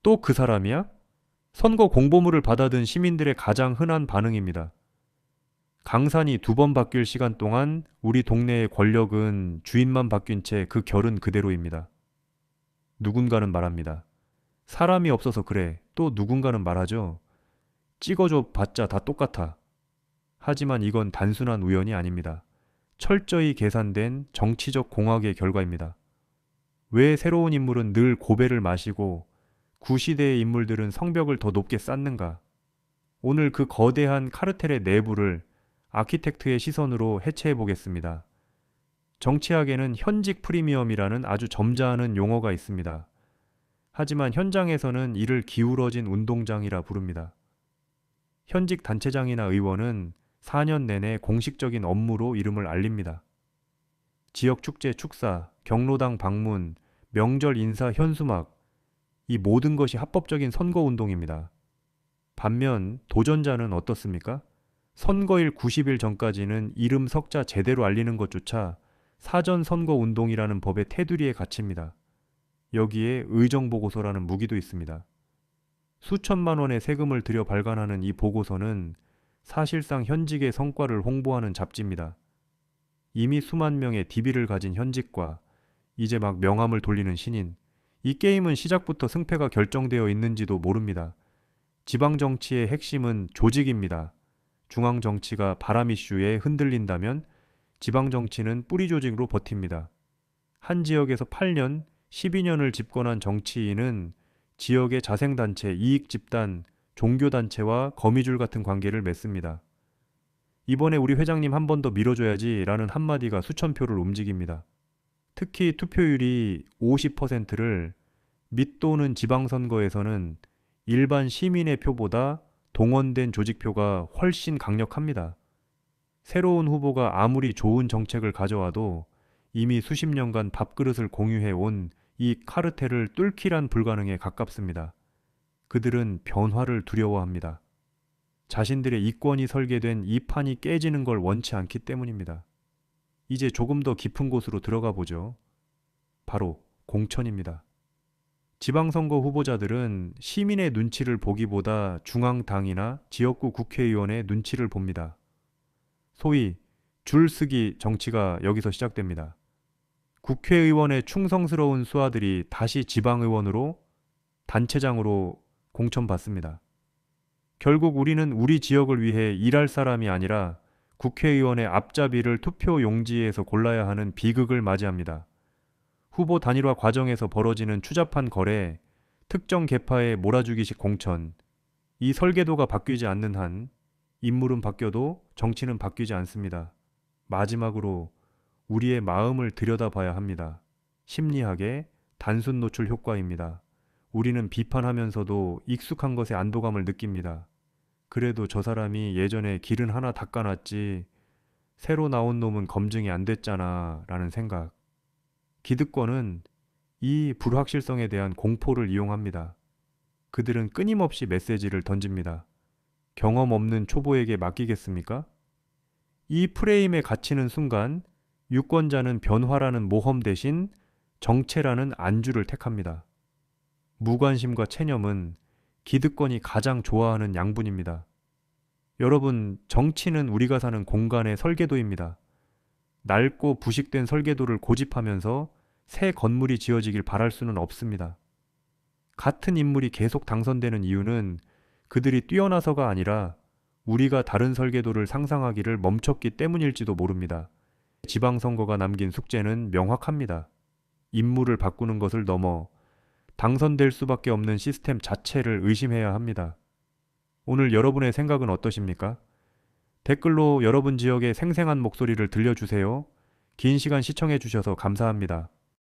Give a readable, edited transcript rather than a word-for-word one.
또 그 사람이야? 선거 공보물을 받아든 시민들의 가장 흔한 반응입니다. 강산이 두 번 바뀔 시간 동안 우리 동네의 권력은 주인만 바뀐 채 그 결은 그대로입니다. 누군가는 말합니다. 사람이 없어서 그래. 또 누군가는 말하죠. 찍어줘 봤자 다 똑같아. 하지만 이건 단순한 우연이 아닙니다. 철저히 계산된 정치적 공학의 결과입니다. 왜 새로운 인물은 늘 고배를 마시고 구시대의 인물들은 성벽을 더 높게 쌓는가? 오늘 그 거대한 카르텔의 내부를 아키텍트의 시선으로 해체해 보겠습니다. 정치학에는 현직 프리미엄이라는 아주 점잖은 용어가 있습니다. 하지만 현장에서는 이를 기울어진 운동장이라 부릅니다. 현직 단체장이나 의원은 4년 내내 공식적인 업무로 이름을 알립니다. 지역 축제 축사, 경로당 방문, 명절 인사 현수막, 이 모든 것이 합법적인 선거 운동입니다. 반면 도전자는 어떻습니까? 선거일 90일 전까지는 이름 석자 제대로 알리는 것조차 사전 선거 운동이라는 법의 테두리에 갇힙니다. 여기에 의정보고서라는 무기도 있습니다. 수천만 원의 세금을 들여 발간하는 이 보고서는 사실상 현직의 성과를 홍보하는 잡지입니다. 이미 수만 명의 DB를 가진 현직과 이제 막 명함을 돌리는 신인, 이 게임은 시작부터 승패가 결정되어 있는지도 모릅니다. 지방 정치의 핵심은 조직입니다. 중앙 정치가 바람 이슈에 흔들린다면 지방 정치는 뿌리 조직으로 버팁니다. 한 지역에서 8년, 12년을 집권한 정치인은 지역의 자생단체, 이익집단, 종교단체와 거미줄 같은 관계를 맺습니다. 이번에 우리 회장님 한 번 더 밀어줘야지 라는 한마디가 수천 표를 움직입니다. 특히 투표율이 50%를 밑도는 지방선거에서는 일반 시민의 표보다 동원된 조직표가 훨씬 강력합니다. 새로운 후보가 아무리 좋은 정책을 가져와도 이미 수십 년간 밥그릇을 공유해 온 이 카르텔을 뚫기란 불가능에 가깝습니다. 그들은 변화를 두려워합니다. 자신들의 이권이 설계된 이 판이 깨지는 걸 원치 않기 때문입니다. 이제 조금 더 깊은 곳으로 들어가 보죠. 바로 공천입니다. 지방선거 후보자들은 시민의 눈치를 보기보다 중앙당이나 지역구 국회의원의 눈치를 봅니다. 소위 줄쓰기 정치가 여기서 시작됩니다. 국회의원의 충성스러운 수하들이 다시 지방의원으로, 단체장으로 공천받습니다. 결국 우리는 우리 지역을 위해 일할 사람이 아니라 국회의원의 앞잡이를 투표 용지에서 골라야 하는 비극을 맞이합니다. 후보 단일화 과정에서 벌어지는 추잡한 거래, 특정 계파의 몰아주기식 공천, 이 설계도가 바뀌지 않는 한 인물은 바뀌어도 정치는 바뀌지 않습니다. 마지막으로 우리의 마음을 들여다봐야 합니다. 심리학의 단순 노출 효과입니다. 우리는 비판하면서도 익숙한 것에 안도감을 느낍니다. 그래도 저 사람이 예전에 길은 하나 닦아놨지, 새로 나온 놈은 검증이 안 됐잖아 라는 생각. 기득권은 이 불확실성에 대한 공포를 이용합니다. 그들은 끊임없이 메시지를 던집니다. 경험 없는 초보에게 맡기겠습니까? 이 프레임에 갇히는 순간 유권자는 변화라는 모험 대신 정체라는 안주를 택합니다. 무관심과 체념은 기득권이 가장 좋아하는 양분입니다. 여러분, 정치는 우리가 사는 공간의 설계도입니다. 낡고 부식된 설계도를 고집하면서 새 건물이 지어지길 바랄 수는 없습니다. 같은 인물이 계속 당선되는 이유는 그들이 뛰어나서가 아니라 우리가 다른 설계도를 상상하기를 멈췄기 때문일지도 모릅니다. 지방선거가 남긴 숙제는 명확합니다. 인물을 바꾸는 것을 넘어 당선될 수밖에 없는 시스템 자체를 의심해야 합니다. 오늘 여러분의 생각은 어떠십니까? 댓글로 여러분 지역의 생생한 목소리를 들려주세요. 긴 시간 시청해주셔서 감사합니다.